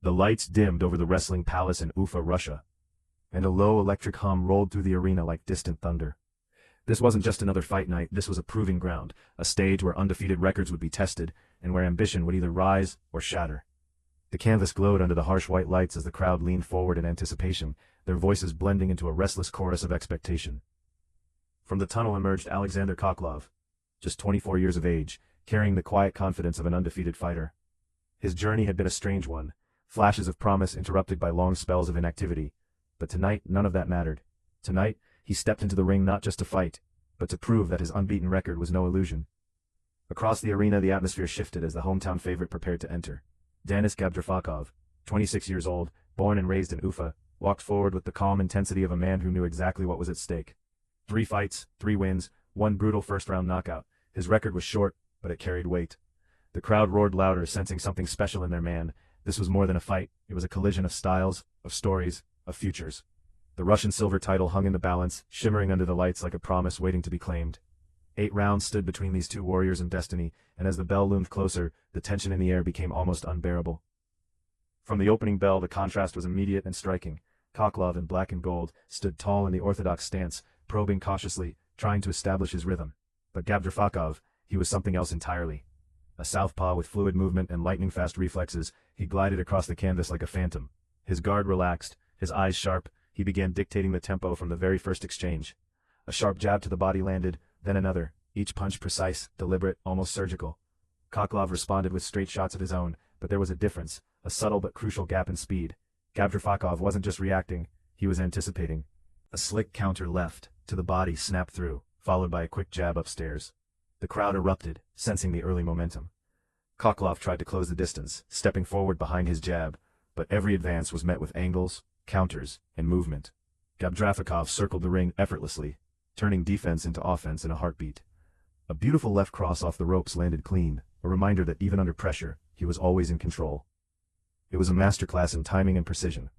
The lights dimmed over the wrestling palace in Ufa, Russia, and a low electric hum rolled through the arena like distant thunder. This wasn't just another fight night, this was a proving ground, a stage where undefeated records would be tested, and where ambition would either rise or shatter. The canvas glowed under the harsh white lights as the crowd leaned forward in anticipation, their voices blending into a restless chorus of expectation. From the tunnel emerged Alexander Khokhlov, just 24 years of age, carrying the quiet confidence of an undefeated fighter. His journey had been a strange one, flashes of promise interrupted by long spells of inactivity. But tonight, none of that mattered. Tonight, he stepped into the ring not just to fight, but to prove that his unbeaten record was no illusion. Across the arena, the atmosphere shifted as the hometown favorite prepared to enter. Danis Gabdrafikov, 26 years old, born and raised in Ufa, walked forward with the calm intensity of a man who knew exactly what was at stake. 3 fights, 3 wins, 1 brutal first-round knockout. His record was short, but it carried weight. The crowd roared louder, sensing something special in their man. This was more than a fight, it was a collision of styles, of stories, of futures. The Russian silver title hung in the balance, shimmering under the lights like a promise waiting to be claimed. 8 rounds stood between these two warriors in destiny, and as the bell loomed closer, the tension in the air became almost unbearable. From the opening bell, the contrast was immediate and striking. Khokhlov, in black and gold, stood tall in the orthodox stance, probing cautiously, trying to establish his rhythm. But Gabdrafikov, he was something else entirely. A southpaw with fluid movement and lightning-fast reflexes, he glided across the canvas like a phantom. His guard relaxed, his eyes sharp, he began dictating the tempo from the very first exchange. A sharp jab to the body landed, then another, each punch precise, deliberate, almost surgical. Khokhlov responded with straight shots of his own, but there was a difference, a subtle but crucial gap in speed. Gabdrafikov wasn't just reacting, he was anticipating. A slick counter left, to the body snapped through, followed by a quick jab upstairs. The crowd erupted, sensing the early momentum. Khokhlov tried to close the distance, stepping forward behind his jab, but every advance was met with angles, counters, and movement. Gabdrafikov circled the ring effortlessly, turning defense into offense in a heartbeat. A beautiful left cross off the ropes landed clean, a reminder that even under pressure, he was always in control. It was a masterclass in timing and precision.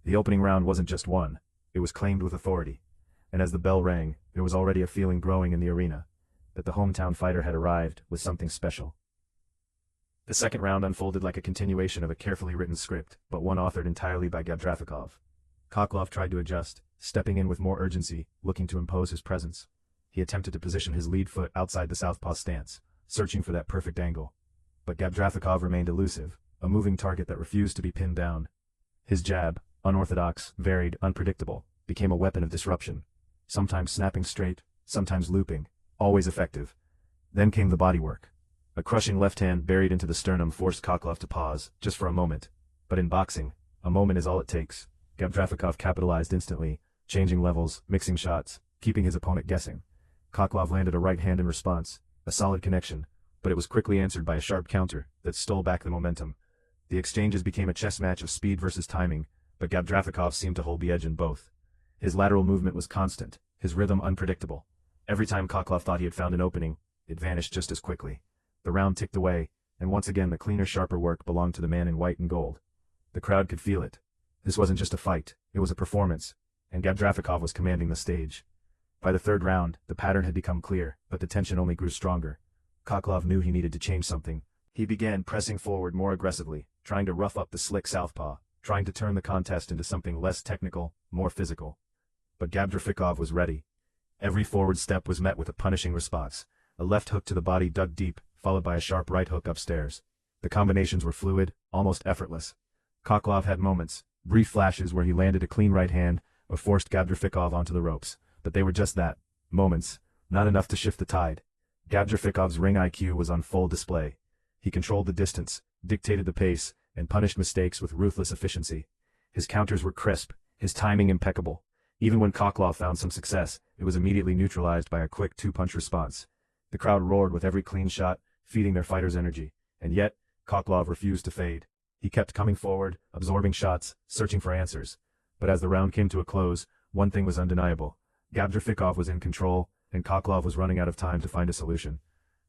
The opening round wasn't just won, it was claimed with authority. And as the bell rang, there was already a feeling growing in the arena, that the hometown fighter had arrived with something special. The second round unfolded like a continuation of a carefully written script, but one authored entirely by Gabdrafikov. Khokhlov tried to adjust, stepping in with more urgency, looking to impose his presence. He attempted to position his lead foot outside the southpaw stance, searching for that perfect angle. But Gabdrafikov remained elusive, a moving target that refused to be pinned down. His jab, unorthodox, varied, unpredictable, became a weapon of disruption, sometimes snapping straight, sometimes looping, always effective. Then came the bodywork. A crushing left hand buried into the sternum forced Khokhlov to pause, just for a moment. But in boxing, a moment is all it takes. Gabdrafikov capitalized instantly, changing levels, mixing shots, keeping his opponent guessing. Khokhlov landed a right hand in response, a solid connection, but it was quickly answered by a sharp counter that stole back the momentum. The exchanges became a chess match of speed versus timing, but Gabdrafikov seemed to hold the edge in both. His lateral movement was constant, his rhythm unpredictable. Every time Khokhlov thought he had found an opening, it vanished just as quickly. The round ticked away, and once again the cleaner, sharper work belonged to the man in white and gold. The crowd could feel it. This wasn't just a fight, it was a performance, and Gabdrafikov was commanding the stage. By the third round, the pattern had become clear, but the tension only grew stronger. Khokhlov knew he needed to change something. He began pressing forward more aggressively, trying to rough up the slick southpaw, trying to turn the contest into something less technical, more physical. But Gabdrafikov was ready. Every forward step was met with a punishing response. A left hook to the body dug deep, followed by a sharp right hook upstairs. The combinations were fluid, almost effortless. Khokhlov had moments, brief flashes where he landed a clean right hand or forced Gabdrafikov onto the ropes, but they were just that, moments, not enough to shift the tide. Gabdrafikov's ring IQ was on full display. He controlled the distance, dictated the pace, and punished mistakes with ruthless efficiency. His counters were crisp, his timing impeccable. Even when Khokhlov found some success, it was immediately neutralized by a quick 2-punch response. The crowd roared with every clean shot, feeding their fighter's energy. And yet, Khokhlov refused to fade. He kept coming forward, absorbing shots, searching for answers. But as the round came to a close, one thing was undeniable. Gabdrafikov was in control, and Khokhlov was running out of time to find a solution.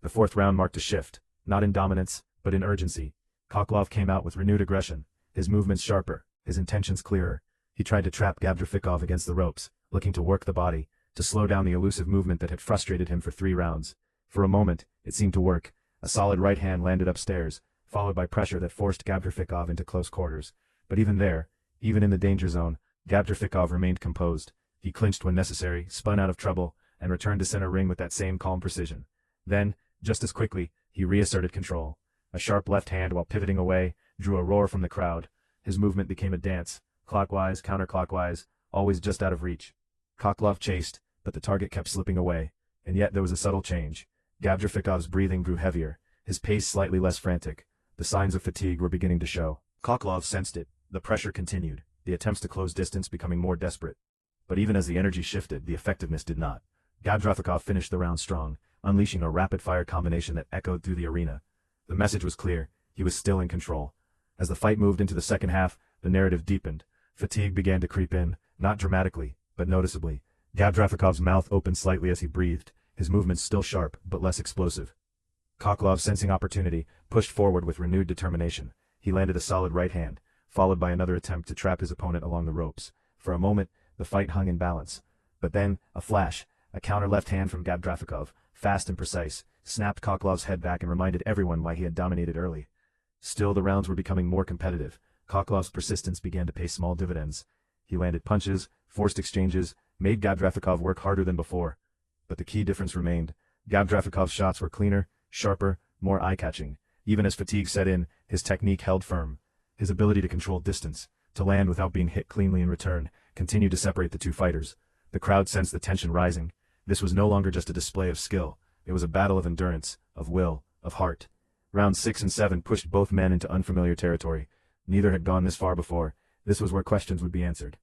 The fourth round marked a shift, not in dominance, but in urgency. Khokhlov came out with renewed aggression, his movements sharper, his intentions clearer. He tried to trap Gabdrafikov against the ropes, looking to work the body, to slow down the elusive movement that had frustrated him for 3 rounds. For a moment, it seemed to work. A solid right hand landed upstairs, followed by pressure that forced Gabdrafikov into close quarters. But even there, even in the danger zone, Gabdrafikov remained composed. He clinched when necessary, spun out of trouble, and returned to center ring with that same calm precision. Then, just as quickly, he reasserted control. A sharp left hand while pivoting away drew a roar from the crowd. His movement became a dance, clockwise, counterclockwise, always just out of reach. Khokhlov chased, but the target kept slipping away. And yet there was a subtle change. Gabdrafikov's breathing grew heavier, his pace slightly less frantic. The signs of fatigue were beginning to show. Khokhlov sensed it. The pressure continued, the attempts to close distance becoming more desperate. But even as the energy shifted, the effectiveness did not. Gabdrafikov finished the round strong, unleashing a rapid-fire combination that echoed through the arena. The message was clear. He was still in control. As the fight moved into the second half, the narrative deepened. Fatigue began to creep in, not dramatically, but noticeably. Gabdrafikov's mouth opened slightly as he breathed, his movements still sharp, but less explosive. Khokhlov, sensing opportunity, pushed forward with renewed determination. He landed a solid right hand, followed by another attempt to trap his opponent along the ropes. For a moment, the fight hung in balance. But then, a flash, a counter left hand from Gabdrafikov, fast and precise, snapped Khokhlov's head back and reminded everyone why he had dominated early. Still, the rounds were becoming more competitive. Khokhlov's persistence began to pay small dividends. He landed punches, forced exchanges, made Gabdrafikov work harder than before. But the key difference remained. Gabdrafikov's shots were cleaner, sharper, more eye-catching. Even as fatigue set in, his technique held firm. His ability to control distance, to land without being hit cleanly in return, continued to separate the two fighters. The crowd sensed the tension rising. This was no longer just a display of skill. It was a battle of endurance, of will, of heart. Rounds 6 and 7 pushed both men into unfamiliar territory. Neither had gone this far before. This was where questions would be answered.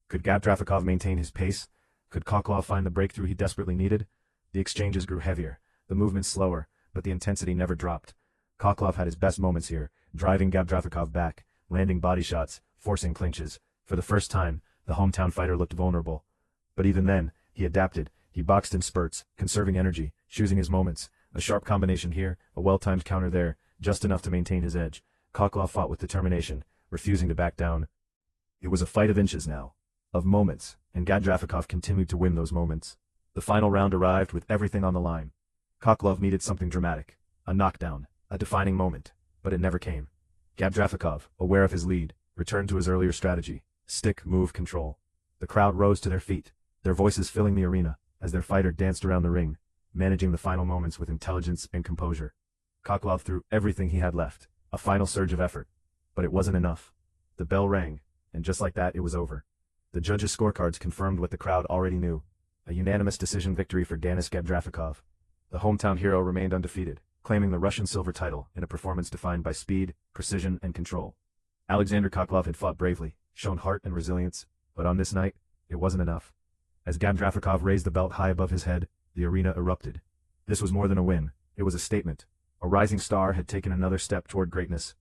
Could Gabdrafikov maintain his pace? Could Khokhlov find the breakthrough he desperately needed? The exchanges grew heavier, the movements slower, but the intensity never dropped. Khokhlov had his best moments here, driving Gabdrafikov back, landing body shots, forcing clinches. For the first time, the hometown fighter looked vulnerable. But even then, he adapted. He boxed in spurts, conserving energy, choosing his moments. A sharp combination here, a well-timed counter there, just enough to maintain his edge. Khokhlov fought with determination, refusing to back down. It was a fight of inches now, of moments, and Gabdrafikov continued to win those moments. The final round arrived with everything on the line. Khokhlov needed something dramatic, a knockdown, a defining moment, but it never came. Gabdrafikov, aware of his lead, returned to his earlier strategy: stick, move, control. The crowd rose to their feet, their voices filling the arena, as their fighter danced around the ring, managing the final moments with intelligence and composure. Khokhlov threw everything he had left, a final surge of effort. But it wasn't enough. The bell rang, and just like that it was over. The judges' scorecards confirmed what the crowd already knew: a unanimous decision victory for Danis Gabdrafikov. The hometown hero remained undefeated, claiming the Russian silver title in a performance defined by speed, precision, and control. Alexander Khokhlov had fought bravely, shown heart and resilience, but on this night, it wasn't enough. As Gabdrafikov raised the belt high above his head, the arena erupted. This was more than a win, it was a statement. A rising star had taken another step toward greatness.